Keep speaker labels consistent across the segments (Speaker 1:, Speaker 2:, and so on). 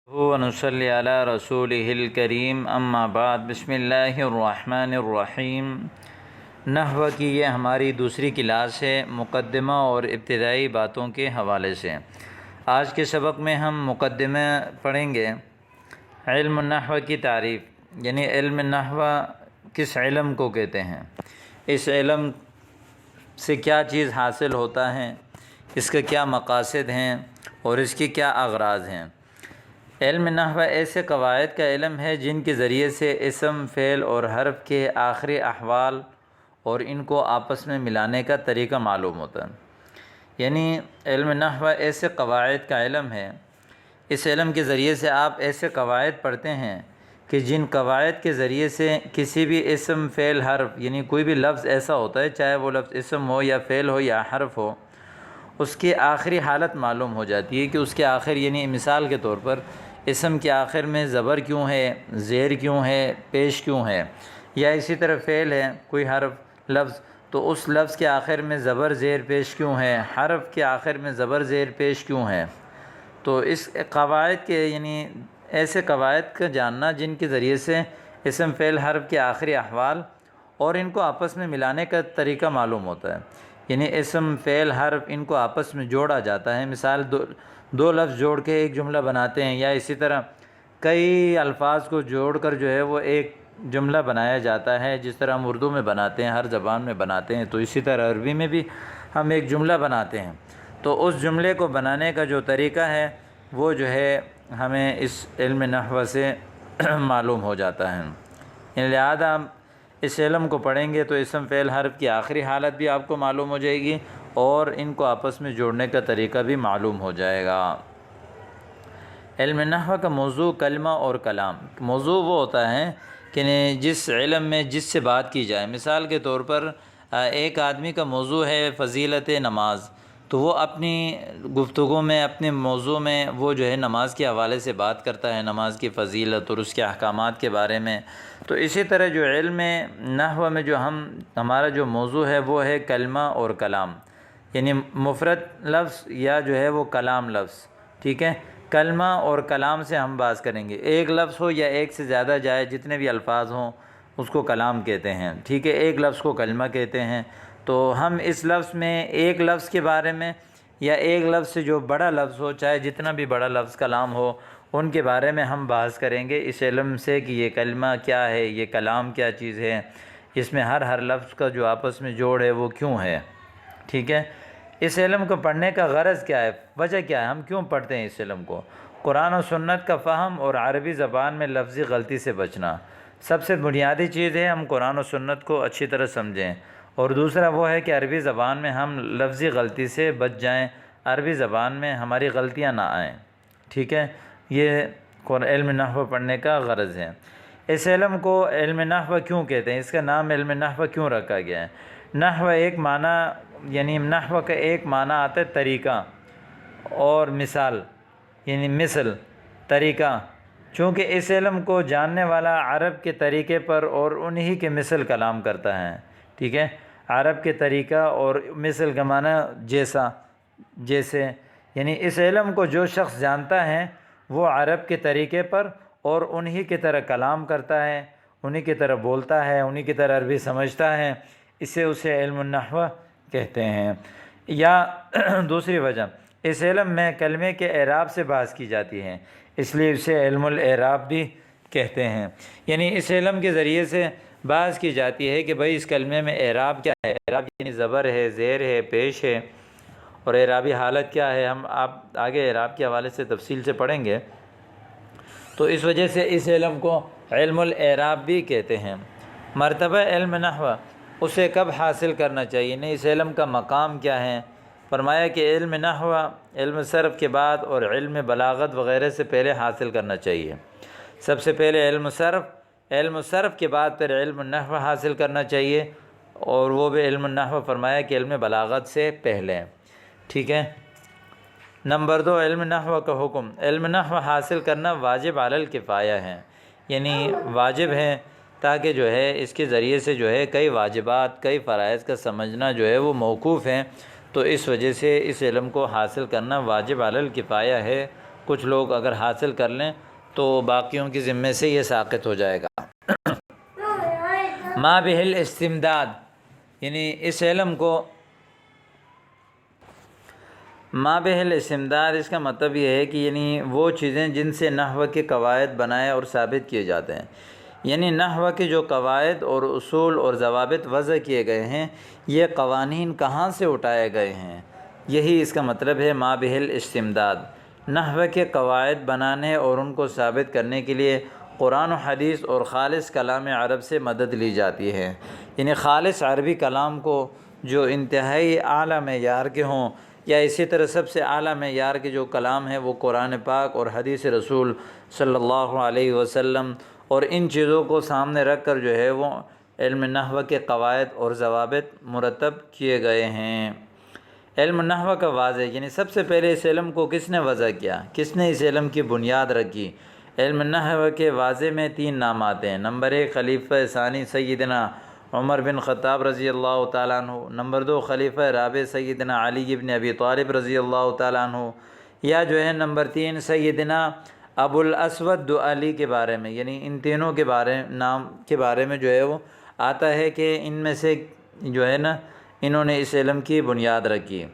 Speaker 1: ونصلی علی رسولہ الکریم اما بعد بسم اللہ الرحمن الرحیم۔ نحو کی یہ ہماری دوسری کلاس ہے مقدمہ اور ابتدائی باتوں کے حوالے سے۔ آج کے سبق میں ہم مقدمہ پڑھیں گے۔ علم النحو کی تعریف، یعنی علم نحو کس علم کو کہتے ہیں، اس علم سے کیا چیز حاصل ہوتا ہے، اس کے کیا مقاصد ہیں اور اس کے کیا اغراض ہیں۔ علم نحو ایسے قواعد کا علم ہے جن کے ذریعے سے اسم، فعل اور حرف کے آخری احوال اور ان کو آپس میں ملانے کا طریقہ معلوم ہوتا ہے۔ یعنی علم نحو ایسے قواعد کا علم ہے، اس علم کے ذریعے سے آپ ایسے قواعد پڑھتے ہیں کہ جن قواعد کے ذریعے سے کسی بھی اسم، فعل، حرف، یعنی کوئی بھی لفظ ایسا ہوتا ہے، چاہے وہ لفظ اسم ہو یا فعل ہو یا حرف ہو، اس کی آخری حالت معلوم ہو جاتی ہے کہ اس کے آخر، یعنی مثال کے طور پر اسم کے آخر میں زبر کیوں ہے، زیر کیوں ہے، پیش کیوں ہے، یا اسی طرح فعل ہے کوئی حرف لفظ، تو اس لفظ کے آخر میں زبر زیر پیش کیوں ہے، حرف کے آخر میں زبر زیر پیش کیوں ہے۔ تو اس قواعد کے، یعنی ایسے قواعد کا جاننا جن کے ذریعے سے اسم، فعل، حرف کے آخری احوال اور ان کو آپس میں ملانے کا طریقہ معلوم ہوتا ہے۔ یعنی اسم، فعل، حرف ان کو آپس میں جوڑا جاتا ہے۔ مثال دو لفظ جوڑ کے ایک جملہ بناتے ہیں، یا اسی طرح کئی الفاظ کو جوڑ کر جو ہے وہ ایک جملہ بنایا جاتا ہے، جس طرح ہم اردو میں بناتے ہیں، ہر زبان میں بناتے ہیں، تو اسی طرح عربی میں بھی ہم ایک جملہ بناتے ہیں۔ تو اس جملے کو بنانے کا جو طریقہ ہے وہ جو ہے ہمیں اس علم نحو سے معلوم ہو جاتا ہے۔ یعنی لہذا ہم اس علم کو پڑھیں گے تو اسم، فعل، حرف کی آخری حالت بھی آپ کو معلوم ہو جائے گی اور ان کو آپس میں جوڑنے کا طریقہ بھی معلوم ہو جائے گا۔ علم نحو کا موضوع کلمہ اور کلام۔ موضوع وہ ہوتا ہے کہ جس علم میں جس سے بات کی جائے۔ مثال کے طور پر ایک آدمی کا موضوع ہے فضیلت نماز، تو وہ اپنی گفتگو میں، اپنے موضوع میں وہ جو ہے نماز کے حوالے سے بات کرتا ہے، نماز کی فضیلت اور اس کے احکامات کے بارے میں۔ تو اسی طرح جو علم نحو میں جو ہمارا جو موضوع ہے وہ ہے کلمہ اور کلام، یعنی مفرد لفظ یا جو ہے وہ کلام لفظ، ٹھیک ہے۔ کلمہ اور کلام سے ہم بات کریں گے۔ ایک لفظ ہو یا ایک سے زیادہ جائے، جتنے بھی الفاظ ہوں اس کو کلام کہتے ہیں، ٹھیک ہے۔ ایک لفظ کو کلمہ کہتے ہیں۔ تو ہم اس لفظ میں ایک لفظ کے بارے میں یا ایک لفظ سے جو بڑا لفظ ہو، چاہے جتنا بھی بڑا لفظ کلام ہو، ان کے بارے میں ہم بحث کریں گے اس علم سے کہ یہ کلمہ کیا ہے، یہ کلام کیا چیز ہے، اس میں ہر لفظ کا جو آپس میں جوڑ ہے وہ کیوں ہے، ٹھیک ہے۔ اس علم کو پڑھنے کا غرض کیا ہے، وجہ کیا ہے، ہم کیوں پڑھتے ہیں اس علم کو؟ قرآن و سنت کا فہم اور عربی زبان میں لفظی غلطی سے بچنا سب سے بنیادی چیز ہے۔ ہم قرآن و سنت کو اچھی طرح سمجھیں، اور دوسرا وہ ہے کہ عربی زبان میں ہم لفظی غلطی سے بچ جائیں، عربی زبان میں ہماری غلطیاں نہ آئیں، ٹھیک ہے۔ یہ علم نحو پڑھنے کا غرض ہے۔ اس علم کو علم نحو کیوں کہتے ہیں، اس کا نام علم نحو کیوں رکھا گیا ہے؟ نحو ایک معنی، یعنی نحو کا ایک معنی آتا ہے طریقہ اور مثال، یعنی مثل، طریقہ۔ چونکہ اس علم کو جاننے والا عرب کے طریقے پر اور انہی کے مثل کلام کرتا ہے، ٹھیک ہے۔ عرب کے طریقہ اور مثل کا معنی جیسا، جیسے، یعنی اس علم کو جو شخص جانتا ہے وہ عرب کے طریقے پر اور انہی کی طرح کلام کرتا ہے، انہی کی طرح بولتا ہے، انہی کی طرح عربی سمجھتا ہے، اسے علم النحو کہتے ہیں۔ یا دوسری وجہ، اس علم میں کلمے کے اعراب سے بحث کی جاتی ہے، اس لیے اسے علم الاعراب بھی کہتے ہیں۔ یعنی اس علم کے ذریعے سے بحث کی جاتی ہے کہ بھئی اس کلمے میں اعراب کیا ہے، اعراب یعنی زبر ہے، زیر ہے، پیش ہے، اور اعرابی حالت کیا ہے۔ آپ آگے اعراب کے حوالے سے تفصیل سے پڑھیں گے۔ تو اس وجہ سے اس علم کو علم الاعراب بھی کہتے ہیں۔ مرتبہ علم نحو، اسے کب حاصل کرنا چاہیے، نہیں اس علم کا مقام کیا ہے؟ فرمایا کہ علم نحو علم صرف کے بعد اور علم بلاغت وغیرہ سے پہلے حاصل کرنا چاہیے۔ سب سے پہلے علم صرف کے بعد پھر علم نحو حاصل کرنا چاہیے، اور وہ بھی علم نحو فرمایا کہ علم بلاغت سے پہلے، ٹھیک ہے۔ نمبر 2، علم نحو کا حکم۔ علم نحو حاصل کرنا واجب علی الکفایہ ہے، یعنی واجب ہے، تاکہ جو ہے اس کے ذریعے سے جو ہے کئی واجبات، کئی فرائض کا سمجھنا جو ہے وہ موقوف ہیں۔ تو اس وجہ سے اس علم کو حاصل کرنا واجب علی الکفایہ ہے، کچھ لوگ اگر حاصل کر لیں تو باقیوں کی ذمے سے یہ ساقط ہو جائے گا۔ ما بہ الاستمداد، یعنی اس علم کو ما بہ الاستمداد اس کا مطلب یہ ہے کہ یعنی وہ چیزیں جن سے نحو کے قواعد بنائے اور ثابت کیے جاتے ہیں، یعنی نحو کے جو قواعد اور اصول اور ضوابط وضع کیے گئے ہیں، یہ قوانین کہاں سے اٹھائے گئے ہیں، یہی اس کا مطلب ہے ما بہ الاستمداد۔ نحو کے قواعد بنانے اور ان کو ثابت کرنے کے لیے قرآن و حدیث اور خالص کلام عرب سے مدد لی جاتی ہے، یعنی خالص عربی کلام کو جو انتہائی اعلیٰ معیار کے ہوں، یا اسی طرح سب سے اعلیٰ معیار کے جو کلام ہیں وہ قرآن پاک اور حدیث رسول صلی اللہ علیہ وسلم، اور ان چیزوں کو سامنے رکھ کر جو ہے وہ علم نحو کے قواعد اور ضوابط مرتب کیے گئے ہیں۔ علم نحو کا واضح، یعنی سب سے پہلے اس علم کو کس نے وضع کیا، کس نے اس علم کی بنیاد رکھی؟ علم نحو کے واضح میں 3 نام آتے ہیں۔ نمبر 1 خلیفہ ثانی سیدنا عمر بن خطاب رضی اللہ تعالیٰ عنہ، نمبر 2 خلیفہ رابع سیدنا علی بن ابی طالب رضی اللہ تعالیٰ عنہ، یا جو ہے نمبر 3 سیدنا ابو الاسود دؤلی کے بارے میں، یعنی ان تینوں کے نام کے بارے میں جو ہے وہ آتا ہے کہ ان میں سے جو ہے نا انہوں نے اس علم کی بنیاد رکھی۔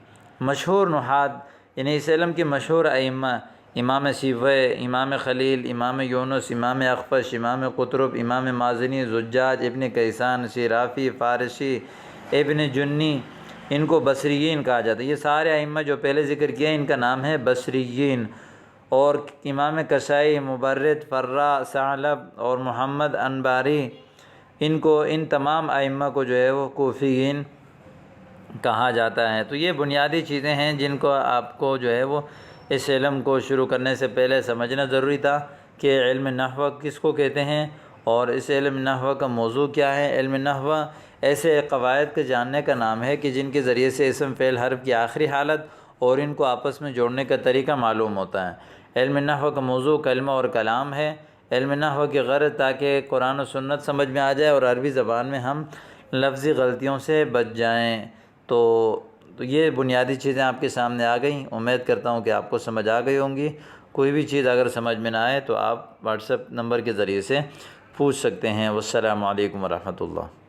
Speaker 1: مشہور نحات، یعنی اس علم کے مشہور ائمہ امام سیبوی، امام خلیل، امام یونس، امام اخفش، امام قطرب، امام مازنی، زجاج، ابن کیسان، صرافی، فارسی، ابن جنی، ان کو بصریین کہا جاتا ہے۔ یہ سارے ائمہ جو پہلے ذکر کیا ان کا نام ہے بصریین، اور امام کسائی، مبرد، فرا، ثعلب اور محمد انباری، ان تمام ائمہ کو جو ہے وہ کوفیین کہا جاتا ہے۔ تو یہ بنیادی چیزیں ہیں جن کو آپ کو جو ہے وہ اس علم کو شروع کرنے سے پہلے سمجھنا ضروری تھا کہ علم نحو کس کو کہتے ہیں اور اس علم نحو کا موضوع کیا ہے۔ علم نحو ایسے قواعد کے جاننے کا نام ہے کہ جن کے ذریعے سے اسم فعل حرف کی آخری حالت اور ان کو آپس میں جوڑنے کا طریقہ معلوم ہوتا ہے۔ علم نحو کا موضوع کلمہ اور کلام ہے۔ علم نحو کی غرض تاکہ قرآن و سنت سمجھ میں آ جائے اور عربی زبان میں ہم لفظی غلطیوں سے بچ جائیں۔ تو یہ بنیادی چیزیں آپ کے سامنے آ گئیں، امید کرتا ہوں کہ آپ کو سمجھ آ گئی ہوں گی۔ کوئی بھی چیز اگر سمجھ میں نہ آئے تو آپ واٹس ایپ نمبر کے ذریعے سے پوچھ سکتے ہیں۔ والسلام علیکم ورحمۃ اللہ۔